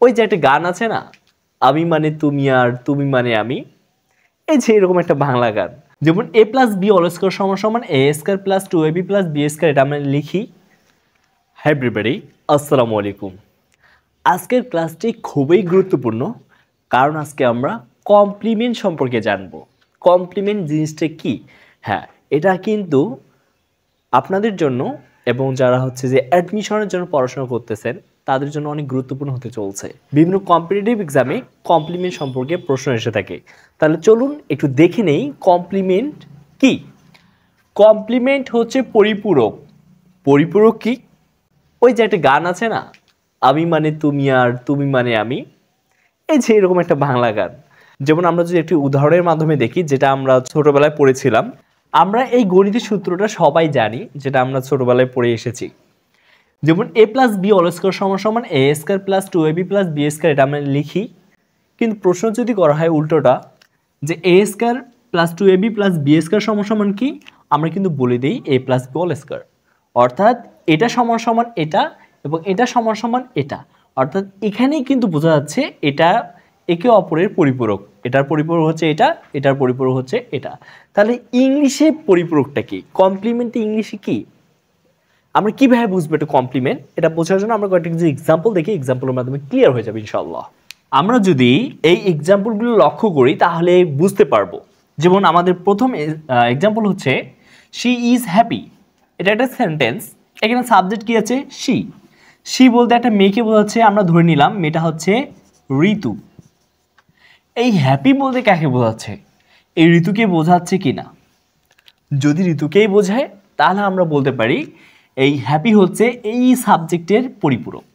ওই যে একটা গান আছে না, আমি মানে তুমি আর তুমি মানে আমি, এই যে এরকম একটা বাংলা গান। যেমন a plus b whole square সমান সমান a square plus 2ab plus b square, এটা আমরা লিখি। হাই এভরিবডি, আসসালামু আলাইকুম। আজকের ক্লাসটি খুবই গুরুত্বপূর্ণ, কারণ আজকে আমরা কমপ্লিমেন্ট সম্পর্কে জানব। কমপ্লিমেন্ট জিনিসটা কি? হ্যাঁ, এটা কিন্তু আপনাদের জন্য এবং যারা হচ্ছে যে অ্যাডমিশনের জন্য পড়াশোনা করতেছেন তাদের জন্য অনেক গুরুত্বপূর্ণ হতে চলছে। বিভিন্ন কম্পিটিটিভ এক্সামে কমপ্লিমেন্ট সম্পর্কে প্রশ্ন এসে থাকে। তাহলে চলুন একটু দেখে নেই কমপ্লিমেন্ট কি। কমপ্লিমেন্ট হচ্ছে পরিপূরক। পরিপূরক কি? ওই যে একটা গান আছে না, আমি মানে তুমি আর তুমি মানে আমি, এই যে এরকম একটা বাংলা গান। যেমন আমরা যদি একটি উদাহরণের মাধ্যমে দেখি, যেটা আমরা ছোটবেলায় পড়েছিলাম। আমরা এই গণিতের সূত্রটা সবাই জানি, যেটা আমরা ছোটবেলায় পড়ে এসেছি। যেমন a plus b whole square সমান সমান a square plus 2ab plus b square, এটা আমরা লিখি। কিন্তু প্রশ্ন যদি করা হয় উল্টোটা, যে a square plus 2ab plus b square সমান সমান কি, আমরা কিন্তু বলে দিই a plus b whole square. অর্থাৎ এটা সমান সমান এটা এবং এটা সমান সমান এটা। অর্থাৎ এখানেই কিন্তু বোঝা যাচ্ছে এটা একে অপরের পরিপূরক। এটার পরিপূরক হচ্ছে এটা, এটার পরিপূরক হচ্ছে এটা। তাহলে ইংলিশে পরিপূরকটা কি? কমপ্লিমেন্ট ইংলিশে কি? আমরা কিভাবে বুঝবো এটা কমপ্লিমেন্ট? এটা বোঝার জন্য আমরা কয়েকটা কিছু এক্সাম্পল দেখি, এক্সাম্পলের মাধ্যমে ক্লিয়ার হয়ে যাবে ইনশাআল্লাহ। আমরা যদি এই এক্সাম্পলগুলো লক্ষ্য করি তাহলে বুঝতে পারবো। যেমন আমাদের প্রথম এক্সাম্পল হচ্ছে শি ইজ হ্যাপি। এটা একটা সেন্টেন্স। এখানে সাবজেক্ট কি আছে? শি। শি বলতে একটা মেয়েকে বোঝাচ্ছে, আমরা ধরে নিলাম মেয়েটা হচ্ছে ঋতু। এই হ্যাপি বলতে কাকে বোঝাচ্ছে? এই ঋতুকে বোঝাচ্ছে কি না? যদি ঋতুকেই বোঝায় তাহলে আমরা বলতে পারি এই হ্যাপি হচ্ছে এই সাবজেক্টের পরিপূরক।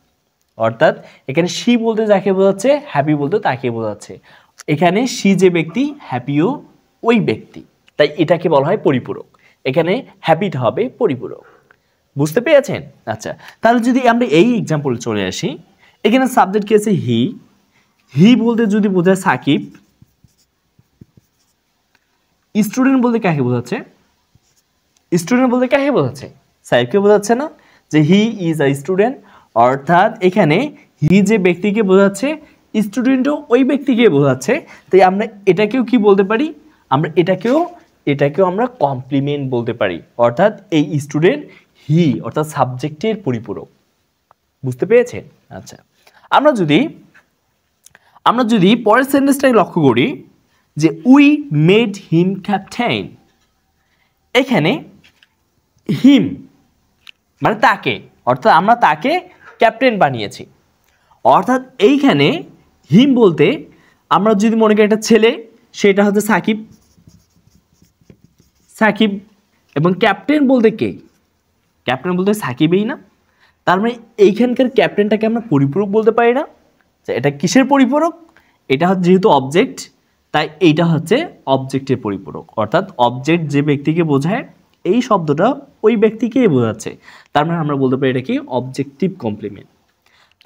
অর্থাৎ এখানে শি বলতে যাকে বোঝাচ্ছে, হ্যাপি বলতে তাকে বোঝাচ্ছে। এখানে শি যে ব্যক্তি, হ্যাপিও ওই ব্যক্তি, তাই এটাকে বলা হয় পরিপূরক। এখানে হ্যাপিটা হবে পরিপূরক। বুঝতে পেরেছেন? আচ্ছা, তাহলে যদি আমরা এই এক্সাম্পল চলে আসি, এখানে সাবজেক্ট কি আছে? হি। হি বলতে যদি বোঝায় সাকিব। স্টুডেন্ট বলতে কাকে বোঝাচ্ছে? স্টুডেন্ট বলতে কাকে বোঝাচ্ছে? সাকিবকে বোঝাচ্ছে না, যে হি ইজ আ স্টুডেন্ট। অর্থাৎ এখানে হি যে ব্যক্তিকে বোঝাচ্ছে, স্টুডেন্টও ওই ব্যক্তিকে বোঝাচ্ছে। তাই আমরা এটাকেও কি বলতে পারি? আমরা এটাকেও আমরা কমপ্লিমেন্ট বলতে পারি। অর্থাৎ এই স্টুডেন্ট হি অর্থাৎ সাবজেক্টের পরিপূরক। বুঝতে পেরেছেন? আচ্ছা, আমরা যদি পরের সেন্টেন্সটাকে লক্ষ্য করি, যে উই মেড হিম ক্যাপ্টেন। এখানে হিম মানে তাকে, অর্থাৎ আমরা তাকে ক্যাপ্টেন বানিয়েছি। অর্থাৎ এইখানে হিম বলতে আমরা যদি মনে করি একটা ছেলে, সেটা হচ্ছে সাকিব। সাকিব এবং ক্যাপ্টেন বলতে কে? ক্যাপ্টেন বলতে সাকিবই না। তার মানে এইখানকার ক্যাপ্টেনটাকে আমরা পরিপূরক বলতে পারি না। এটা কিসের পরিপূরক? এটা হচ্ছে যেহেতু অবজেক্ট, তাই এইটা হচ্ছে অবজেক্টের পরিপূরক। অর্থাৎ অবজেক্ট যে ব্যক্তিকে বোঝায়, এই শব্দটা ওই ব্যক্তিকেই বোঝাচ্ছে। তার মানে আমরা বলতে পারি এটা কি? Objective complement.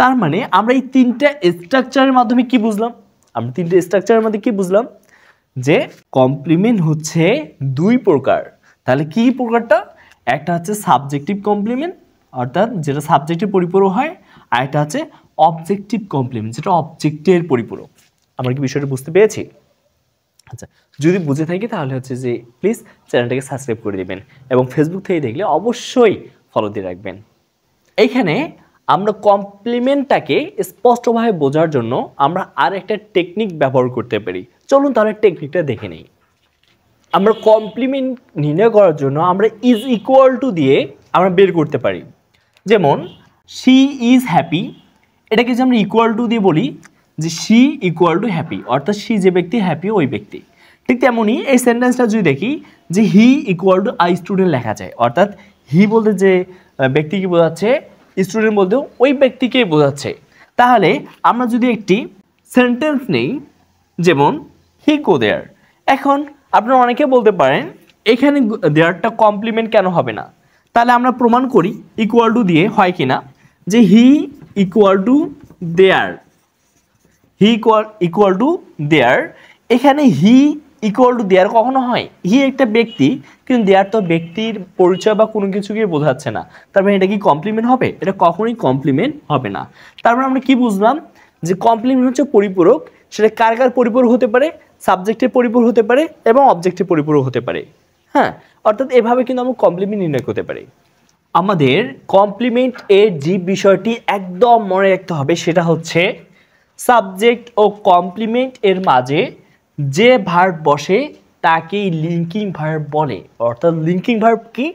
তার মানে আমরা এই তিনটা স্ট্রাকচারের মাধ্যমে কি বুঝলাম? আমরা তিনটা স্ট্রাকচারের মধ্যে কি বুঝলাম? যে কমপ্লিমেন্ট হচ্ছে দুই প্রকার। তাহলে কি প্রকারটা? একটা হচ্ছে সাবজেক্টিভ কমপ্লিমেন্ট, অর্থাৎ যেটা সাবজেক্টের পরিপূরক হয়, আর একটা হচ্ছে অবজেক্টিভ কমপ্লিমেন্ট, যেটা অবজেক্টের পরিপূরক। আমরা কি বিষয়টা বুঝতে পেরেছি? আচ্ছা, যদি বুঝে থাকি তাহলে হচ্ছে যে প্লিজ চ্যানেলটাকে সাবস্ক্রাইব করে দেবেন এবং ফেসবুক থেকে দেখলে অবশ্যই ফলো দিয়ে রাখবেন। এইখানে আমরা কমপ্লিমেন্টটাকে স্পষ্টভাবে বোঝার জন্য আমরা আর একটা টেকনিক ব্যবহার করতে পারি। চলুন তাহলে টেকনিকটা দেখে নেই। আমরা কমপ্লিমেন্ট নির্ণয় করার জন্য আমরা ইজ ইকুয়াল টু দিয়ে আমরা বের করতে পারি। যেমন শি ইজ হ্যাপি, এটাকে যে আমরা ইকুয়াল টু দিয়ে বলি যে শি ইকুয়াল টু হ্যাপি, অর্থাৎ শি যে ব্যক্তি, হ্যাপি ওই ব্যক্তি। ঠিক তেমনই এই সেন্টেন্সটা যদি দেখি, যে he equal two I student লেখা যায়। অর্থাৎ হি বলতে যে ব্যক্তিকে বোঝাচ্ছে, স্টুডেন্ট বলতেও ওই ব্যক্তিকেই বোঝাচ্ছে। তাহলে আমরা যদি একটি সেন্টেন্স নেই, যেমন হি গো দেয়ার। এখন আপনারা অনেকে বলতে পারেন এখানে দেয়ারটা কমপ্লিমেন্ট কেন হবে না? তাহলে আমরা প্রমাণ করি ইকুয়াল টু দিয়ে হয় কিনা, যে he equal to there. He equal to there, এখানে হি ইকুয়াল টু দেয়ার কখনো হয়? হি একটা ব্যক্তি, কিন্তু দেয়ার তো ব্যক্তির পরিচয় বা কোনো কিছুকে বোঝাচ্ছে না। তার মানে এটা কি কমপ্লিমেন্ট হবে? এটা কখনোই কমপ্লিমেন্ট হবে না। তার মানে আমরা কি বুঝলাম? যে কমপ্লিমেন্ট হচ্ছে পরিপূরক, সেটা কার কার পরিপূরক হতে পারে, সাবজেক্টের পরিপূরক হতে পারে এবং অবজেক্টের পরিপূরক হতে পারে। হ্যাঁ, অর্থাৎ এভাবে কিন্তু আমরা কমপ্লিমেন্ট নির্ণয় করতে পারি। আমাদের কমপ্লিমেন্ট এর যে বিষয়টি একদম মনে রাখতে হবে সেটা হচ্ছে সাবজেক্ট ও কমপ্লিমেন্ট এর মাঝে যে ভার্ব বসে তাকেই লিঙ্কিং ভার্ব বলে। অর্থাৎ লিঙ্কিং ভার্ব কি,